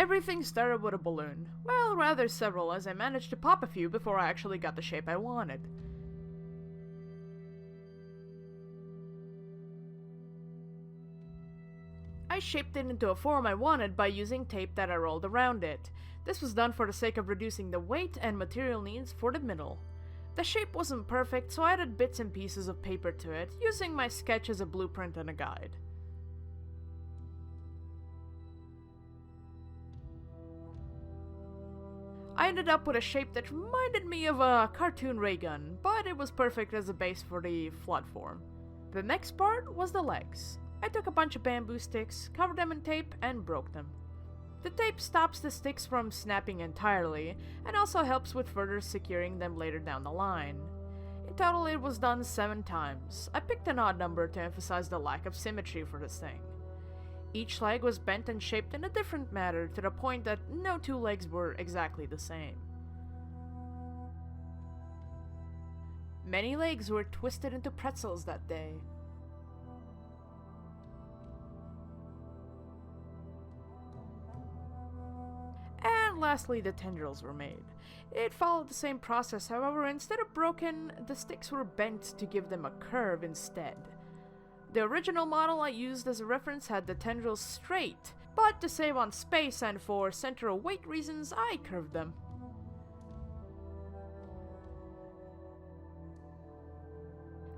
Everything started with a balloon. Well, rather several, as I managed to pop a few before I actually got the shape I wanted. I shaped it into a form I wanted by using tape that I rolled around it. This was done for the sake of reducing the weight and material needs for the middle. The shape wasn't perfect, so I added bits and pieces of paper to it, using my sketch as a blueprint and a guide. I ended up with a shape that reminded me of a cartoon ray gun, but it was perfect as a base for the flood form. The next part was the legs. I took a bunch of bamboo sticks, covered them in tape, and broke them. The tape stops the sticks from snapping entirely, and also helps with further securing them later down the line. In total, it was done 7 times. I picked an odd number to emphasize the lack of symmetry for this thing. Each leg was bent and shaped in a different manner to the point that no 2 legs were exactly the same. Many legs were twisted into pretzels that day. And lastly, the tendrils were made. It followed the same process, however, instead of broken, the sticks were bent to give them a curve instead. The original model I used as a reference had the tendrils straight, but to save on space and for center of weight reasons, I curved them.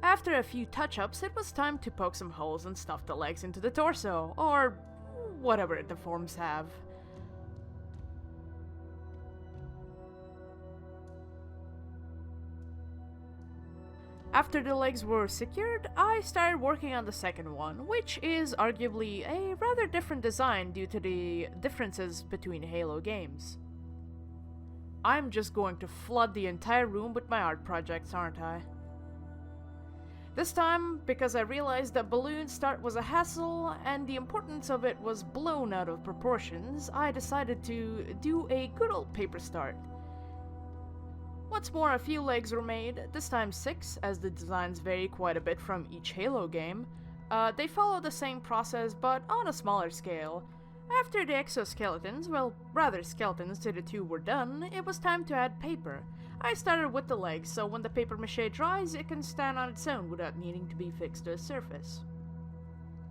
After a few touch-ups, it was time to poke some holes and stuff the legs into the torso, or whatever the forms have. After the legs were secured, I started working on the second one, which is arguably a rather different design due to the differences between Halo games. I'm just going to flood the entire room with my art projects, aren't I? This time, because I realized that balloon start was a hassle and the importance of it was blown out of proportions, I decided to do a good old paper start. Once more, a few legs were made, this time 6, as the designs vary quite a bit from each Halo game. They follow the same process, but on a smaller scale. After the exoskeletons, well, rather skeletons to the 2 were done, it was time to add paper. I started with the legs, so when the paper mache dries, it can stand on its own without needing to be fixed to a surface.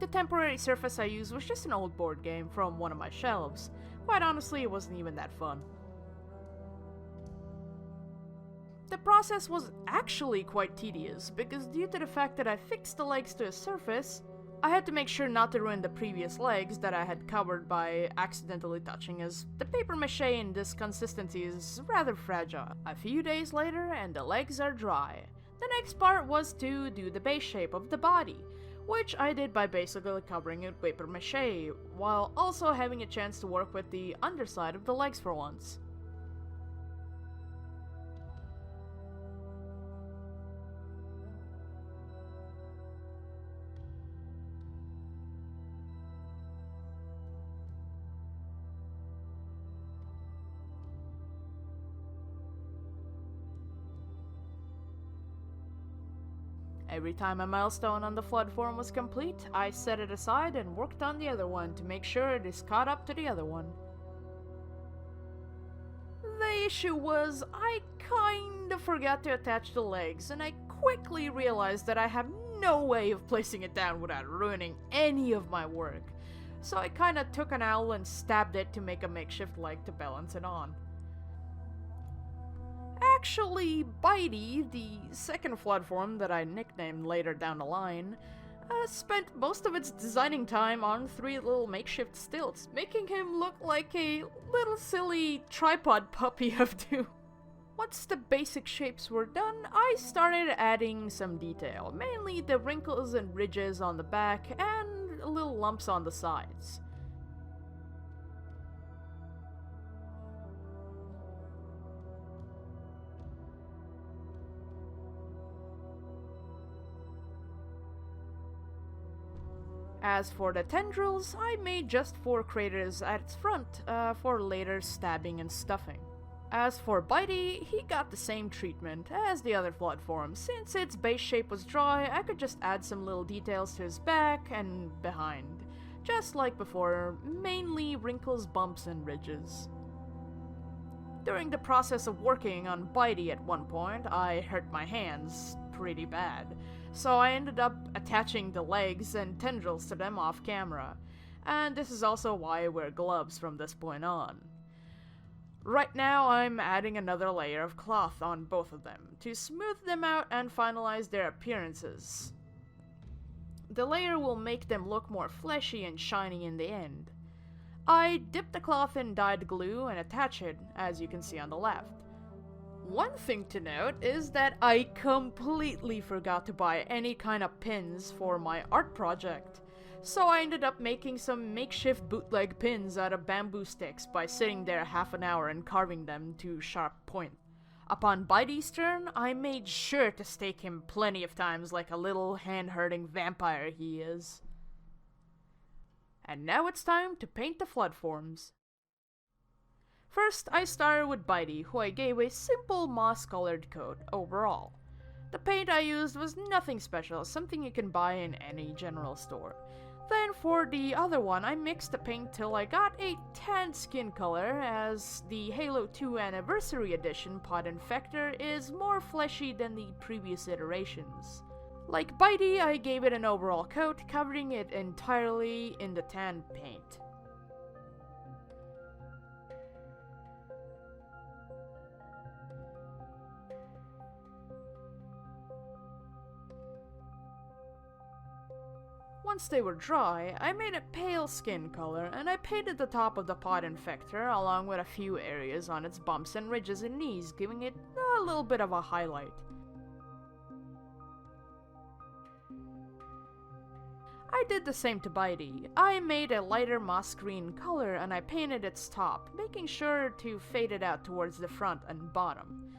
The temporary surface I used was just an old board game from one of my shelves. Quite honestly, it wasn't even that fun. The process was actually quite tedious, because due to the fact that I fixed the legs to a surface, I had to make sure not to ruin the previous legs that I had covered by accidentally touching, as the paper mache in this consistency is rather fragile. A few days later and the legs are dry. The next part was to do the base shape of the body, which I did by basically covering it with paper mache, while also having a chance to work with the underside of the legs for once. Every time a milestone on the flood form was complete, I set it aside and worked on the other one to make sure it is caught up to the other one. The issue was, I kinda forgot to attach the legs, and I quickly realized that I have no way of placing it down without ruining any of my work. So I kinda took an owl and stabbed it to make a makeshift leg to balance it on. Actually, Bitey, the second flood form that I nicknamed later down the line, spent most of its designing time on 3 little makeshift stilts, making him look like a little silly tripod puppy of doom. Once the basic shapes were done, I started adding some detail, mainly the wrinkles and ridges on the back and little lumps on the sides. As for the tendrils, I made just 4 craters at its front, for later stabbing and stuffing. As for Bitey, he got the same treatment as the other flood forms. Since its base shape was dry, I could just add some little details to his back and behind. just like before, mainly wrinkles, bumps, and ridges. During the process of working on Bitey at one point, I hurt my hands pretty bad, so I ended up attaching the legs and tendrils to them off camera, and this is also why I wear gloves from this point on. Right now I'm adding another layer of cloth on both of them to smooth them out and finalize their appearances. The layer will make them look more fleshy and shiny in the end. I dip the cloth in dyed glue and attach it, as you can see on the left. One thing to note is that I completely forgot to buy any kind of pins for my art project, so I ended up making some makeshift bootleg pins out of bamboo sticks by sitting there half an hour and carving them to sharp point. Upon Bitey's turn, I made sure to stake him plenty of times like a little hand-hurting vampire he is. And now it's time to paint the flood forms. First, I started with Bitey, who I gave a simple moss-colored coat overall. The paint I used was nothing special, something you can buy in any general store. Then for the other one, I mixed the paint till I got a tan skin color, as the Halo 2 Anniversary Edition Pod Infector is more fleshy than the previous iterations. Like Bitey, I gave it an overall coat, covering it entirely in the tan paint. Once they were dry, I made a pale skin color and I painted the top of the Pod Infector along with a few areas on its bumps and ridges and knees, giving it a little bit of a highlight. I did the same to Bitey. I made a lighter moss green color and I painted its top, making sure to fade it out towards the front and bottom.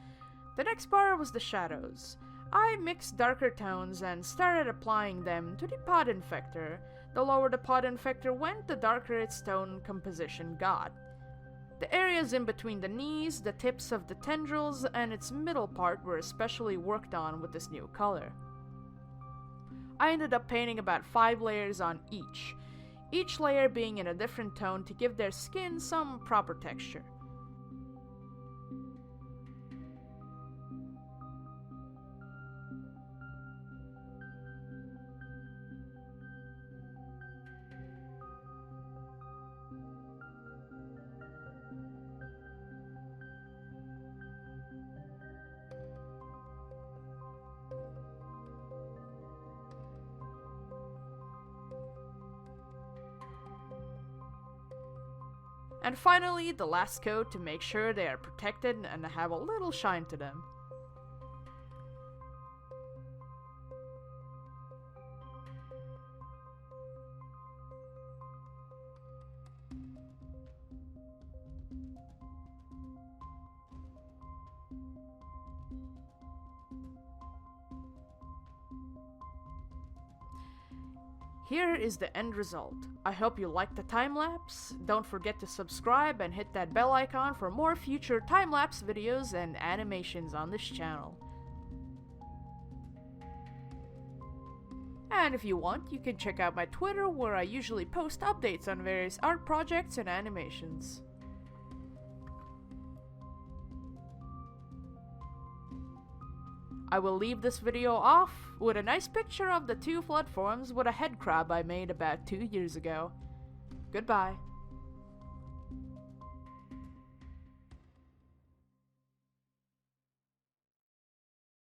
The next part was the shadows. I mixed darker tones and started applying them to the Pod Infector. The lower the Pod Infector went, the darker its tone composition got. The areas in between the knees, the tips of the tendrils, and its middle part were especially worked on with this new color. I ended up painting about 5 layers on each layer being in a different tone to give their skin some proper texture. And finally, the last coat to make sure they are protected and have a little shine to them. Here is the end result. I hope you liked the time-lapse. Don't forget to subscribe and hit that bell icon for more future time-lapse videos and animations on this channel. And if you want, you can check out my Twitter where I usually post updates on various art projects and animations. I will leave this video off with a nice picture of the 2 flood forms with a head crab I made about 2 years ago. Goodbye.